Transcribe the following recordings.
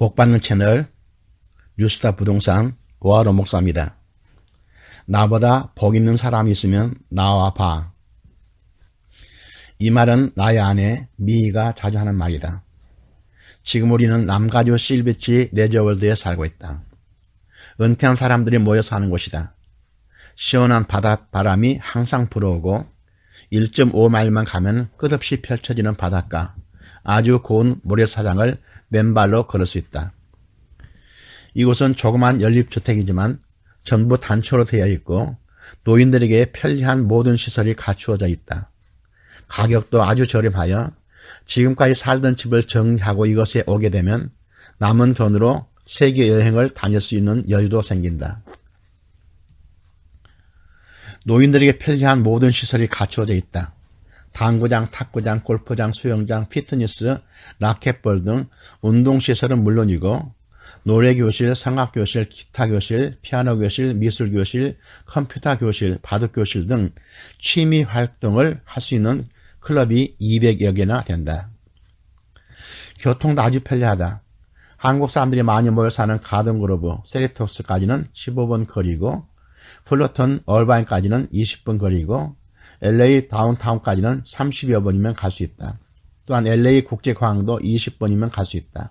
복받는 채널 뉴스타 부동산 오하로 목사입니다. 나보다 복 있는 사람이 있으면 나와 봐. 이 말은 나의 아내 미희가 자주 하는 말이다. 지금 우리는 남가주 실비치 레저월드에 살고 있다. 은퇴한 사람들이 모여서 사는 곳이다. 시원한 바닷바람이 항상 불어오고 1.5마일만 가면 끝없이 펼쳐지는 바닷가, 아주 고운 모래사장을 맨발로 걸을 수 있다. 이곳은 조그만 연립주택이지만 전부 단초로 되어 있고 노인들에게 편리한 모든 시설이 갖추어져 있다. 가격도 아주 저렴하여 지금까지 살던 집을 정리하고 이것에 오게 되면 남은 돈으로 세계 여행을 다닐 수 있는 여유도 생긴다. 노인들에게 편리한 모든 시설이 갖추어져 있다. 당구장, 탁구장, 골프장, 수영장, 피트니스, 라켓볼 등 운동시설은 물론이고 노래교실, 성악교실, 기타교실, 피아노교실, 미술교실, 컴퓨터교실, 바둑교실 등 취미활동을 할 수 있는 클럽이 200여 개나 된다. 교통도 아주 편리하다. 한국 사람들이 많이 모여 사는 가든그로브, 세리토스까지는 15분 거리고 플러턴 얼바인까지는 20분 거리고 LA 다운타운까지는 30여 분이면 갈 수 있다. 또한 LA 국제공항도 20분이면 갈 수 있다.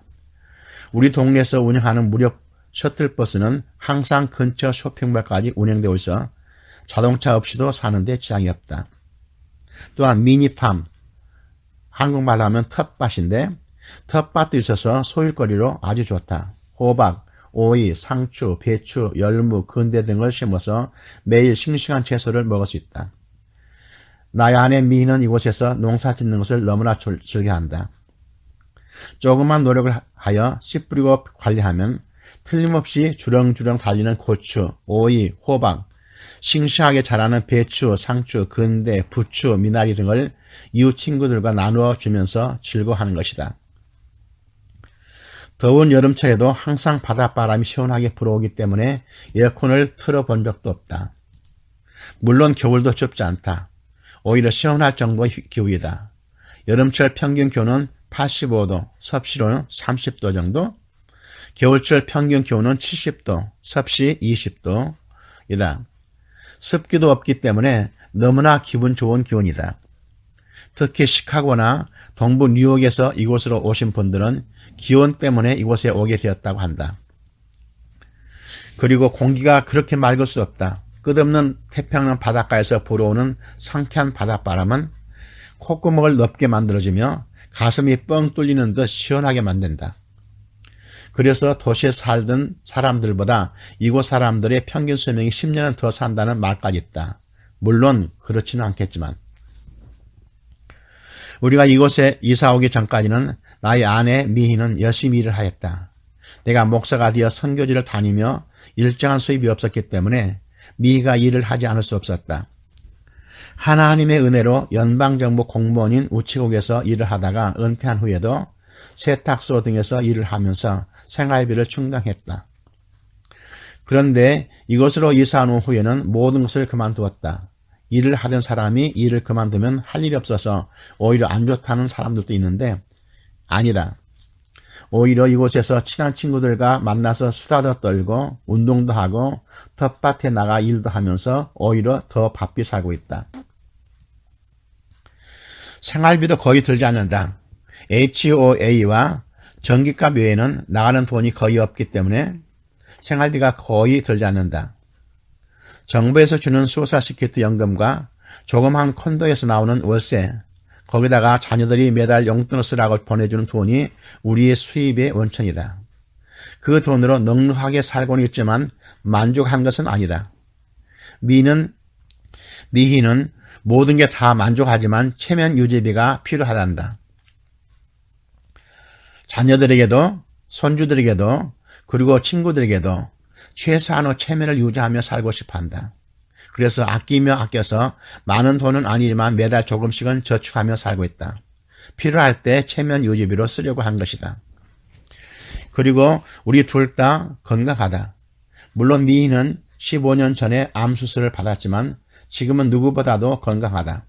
우리 동네에서 운영하는 무료 셔틀버스는 항상 근처 쇼핑몰까지 운행되고 있어 자동차 없이도 사는데 지장이 없다. 또한 미니팜, 한국말로 하면 텃밭인데 텃밭도 있어서 소일거리로 아주 좋다. 호박, 오이, 상추, 배추, 열무, 건대 등을 심어서 매일 싱싱한 채소를 먹을 수 있다. 나의 아내 미희는 이곳에서 농사 짓는 것을 너무나 즐겨한다. 조그만 노력을 하여 씨 뿌리고 관리하면 틀림없이 주렁주렁 달리는 고추, 오이, 호박, 싱싱하게 자라는 배추, 상추, 건대, 부추, 미나리 등을 이웃 친구들과 나누어 주면서 즐거워하는 것이다. 더운 여름철에도 항상 바닷바람이 시원하게 불어오기 때문에 에어컨을 틀어본 적도 없다. 물론 겨울도 춥지 않다. 오히려 시원할 정도의 기후이다. 여름철 평균 기온은 85도, 섭씨로는 30도 정도, 겨울철 평균 기온은 70도, 섭씨 20도이다. 습기도 없기 때문에 너무나 기분 좋은 기온이다. 특히 시카고나 동부 뉴욕에서 이곳으로 오신 분들은 기온 때문에 이곳에 오게 되었다고 한다. 그리고 공기가 그렇게 맑을 수 없다. 끝없는 태평양 바닷가에서 불어오는 상쾌한 바닷바람은 콧구멍을 넓게 만들어주며 가슴이 뻥 뚫리는 듯 시원하게 만든다. 그래서 도시에 살던 사람들보다 이곳 사람들의 평균 수명이 10년은 더 산다는 말까지 있다. 물론 그렇지는 않겠지만 우리가 이곳에 이사 오기 전까지는 나의 아내 미희는 열심히 일을 하였다. 내가 목사가 되어 선교지를 다니며 일정한 수입이 없었기 때문에 미희가 일을 하지 않을 수 없었다. 하나님의 은혜로 연방정부 공무원인 우체국에서 일을 하다가 은퇴한 후에도 세탁소 등에서 일을 하면서 생활비를 충당했다. 그런데 이곳으로 이사한 후에는 모든 것을 그만두었다. 일을 하던 사람이 일을 그만두면 할 일이 없어서 오히려 안 좋다는 사람들도 있는데 아니다. 오히려 이곳에서 친한 친구들과 만나서 수다도 떨고 운동도 하고 텃밭에 나가 일도 하면서 오히려 더 바삐 살고 있다. 생활비도 거의 들지 않는다. HOA와 전기값 외에는 나가는 돈이 거의 없기 때문에 생활비가 거의 들지 않는다. 정부에서 주는 소셜시큐리티 연금과 조그마한 콘도에서 나오는 월세, 거기다가 자녀들이 매달 용돈을 쓰라고 보내주는 돈이 우리의 수입의 원천이다. 그 돈으로 넉넉하게 살고는 있지만 만족한 것은 아니다. 미희는 모든 게 다 만족하지만 체면 유지비가 필요하단다. 자녀들에게도 손주들에게도 그리고 친구들에게도 최소한의 체면을 유지하며 살고 싶어한다. 그래서 아껴서 많은 돈은 아니지만 매달 조금씩은 저축하며 살고 있다. 필요할 때 체면 유지비로 쓰려고 한 것이다. 그리고 우리 둘 다 건강하다. 물론 미희는 15년 전에 암 수술을 받았지만 지금은 누구보다도 건강하다.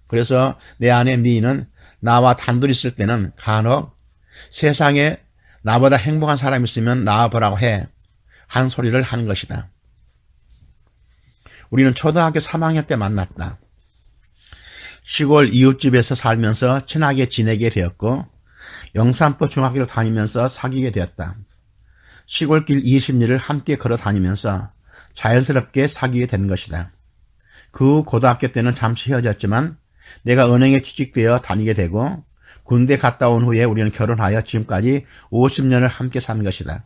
그래서 내 아내 미희는 나와 단둘이 있을 때는 간혹 세상에 나보다 행복한 사람이 있으면 나와보라고 해. 하는 소리를 하는 것이다. 우리는 초등학교 3학년 때 만났다. 시골 이웃집에서 살면서 친하게 지내게 되었고 영산포 중학교를 다니면서 사귀게 되었다. 시골길 20리를 함께 걸어 다니면서 자연스럽게 사귀게 된 것이다. 그 후 고등학교 때는 잠시 헤어졌지만 내가 은행에 취직되어 다니게 되고 군대 갔다 온 후에 우리는 결혼하여 지금까지 50년을 함께 산 것이다.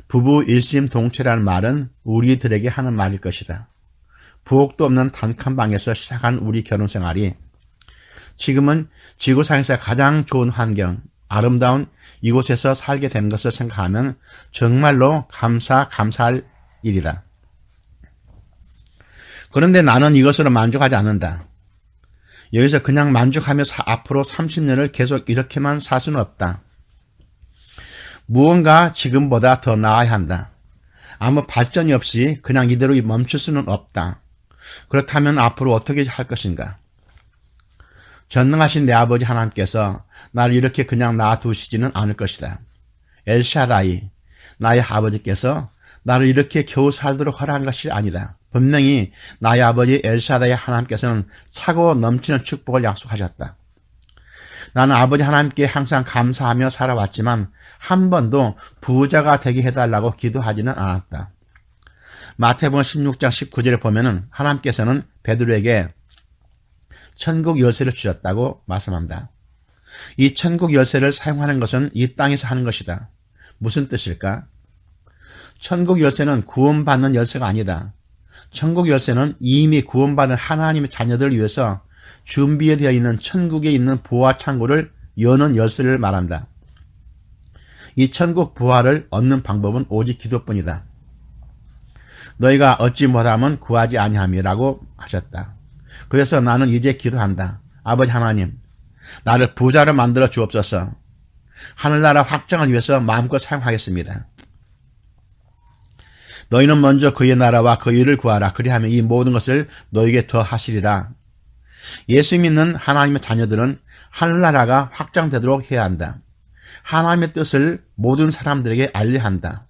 부부 일심동체라는 말은 우리들에게 하는 말일 것이다. 부엌도 없는 단칸방에서 시작한 우리 결혼생활이 지금은 지구상에서 가장 좋은 환경, 아름다운 이곳에서 살게 된 것을 생각하면 정말로 감사할 일이다. 그런데 나는 이것으로 만족하지 않는다. 여기서 그냥 만족하며 앞으로 30년을 계속 이렇게만 살 수는 없다. 무언가 지금보다 더 나아야 한다. 아무 발전이 없이 그냥 이대로 멈출 수는 없다. 그렇다면 앞으로 어떻게 할 것인가? 전능하신 내 아버지 하나님께서 나를 이렇게 그냥 놔두시지는 않을 것이다. 엘샤다이, 나의 아버지께서 나를 이렇게 겨우 살도록 허락한 것이 아니다. 분명히 나의 아버지 엘샤다이 하나님께서는 차고 넘치는 축복을 약속하셨다. 나는 아버지 하나님께 항상 감사하며 살아왔지만 한 번도 부자가 되게 해달라고 기도하지는 않았다. 마태복음 16장 19절에 보면은 하나님께서는 베드로에게 천국 열쇠를 주셨다고 말씀합니다. 이 천국 열쇠를 사용하는 것은 이 땅에서 하는 것이다. 무슨 뜻일까? 천국 열쇠는 구원받는 열쇠가 아니다. 천국 열쇠는 이미 구원받은 하나님의 자녀들을 위해서 준비되어 있는 천국에 있는 부화 창고를 여는 열쇠를 말한다. 이 천국 부화를 얻는 방법은 오직 기도뿐이다. 너희가 얻지 못하면 구하지 아니함이라고 하셨다. 그래서 나는 이제 기도한다. 아버지 하나님, 나를 부자로 만들어 주옵소서. 하늘나라 확장을 위해서 마음껏 사용하겠습니다. 너희는 먼저 그의 나라와 그 일을 구하라. 그리하면 이 모든 것을 너희에게 더 하시리라. 예수 믿는 하나님의 자녀들은 하늘나라가 확장되도록 해야 한다. 하나님의 뜻을 모든 사람들에게 알려야 한다.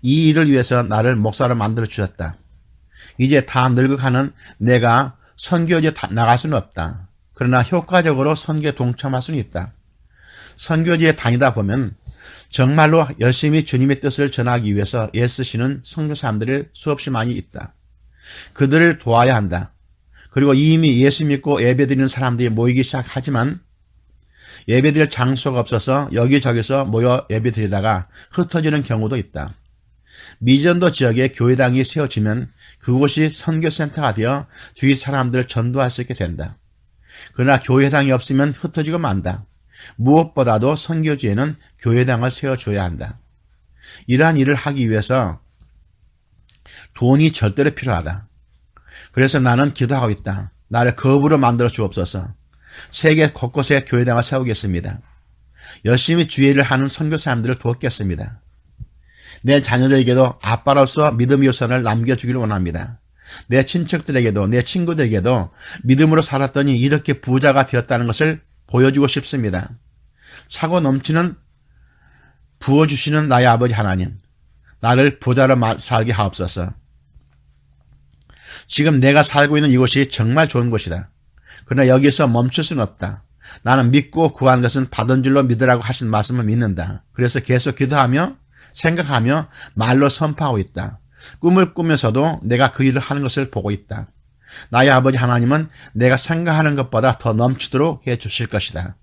이 일을 위해서 나를 목사로 만들어 주셨다. 이제 다 늙어가는 내가 선교지에 나갈 수는 없다. 그러나 효과적으로 선교에 동참할 수는 있다. 선교지에 다니다 보면 정말로 열심히 주님의 뜻을 전하기 위해서 애쓰시는 선교사람들이 수없이 많이 있다. 그들을 도와야 한다. 그리고 이미 예수 믿고 예배드리는 사람들이 모이기 시작하지만 예배드릴 장소가 없어서 여기저기서 모여 예배드리다가 흩어지는 경우도 있다. 미전도 지역에 교회당이 세워지면 그곳이 선교센터가 되어 주위 사람들을 전도할 수 있게 된다. 그러나 교회당이 없으면 흩어지고 만다. 무엇보다도 선교지에는 교회당을 세워줘야 한다. 이러한 일을 하기 위해서 돈이 절대로 필요하다. 그래서 나는 기도하고 있다. 나를 거부로 만들어 주옵소서. 세계 곳곳에 교회당을 세우겠습니다. 열심히 주의를 하는 선교사람들을 돕겠습니다. 내 자녀들에게도 아빠로서 믿음의 유산을 남겨주기를 원합니다. 내 친척들에게도 내 친구들에게도 믿음으로 살았더니 이렇게 부자가 되었다는 것을 보여주고 싶습니다. 차고 넘치는 부어주시는 나의 아버지 하나님, 나를 부자로 살게 하옵소서. 지금 내가 살고 있는 이곳이 정말 좋은 곳이다. 그러나 여기서 멈출 수는 없다. 나는 믿고 구한 것은 받은 줄로 믿으라고 하신 말씀을 믿는다. 그래서 계속 기도하며 생각하며 말로 선포하고 있다. 꿈을 꾸면서도 내가 그 일을 하는 것을 보고 있다. 나의 아버지 하나님은 내가 생각하는 것보다 더 넘치도록 해 주실 것이다.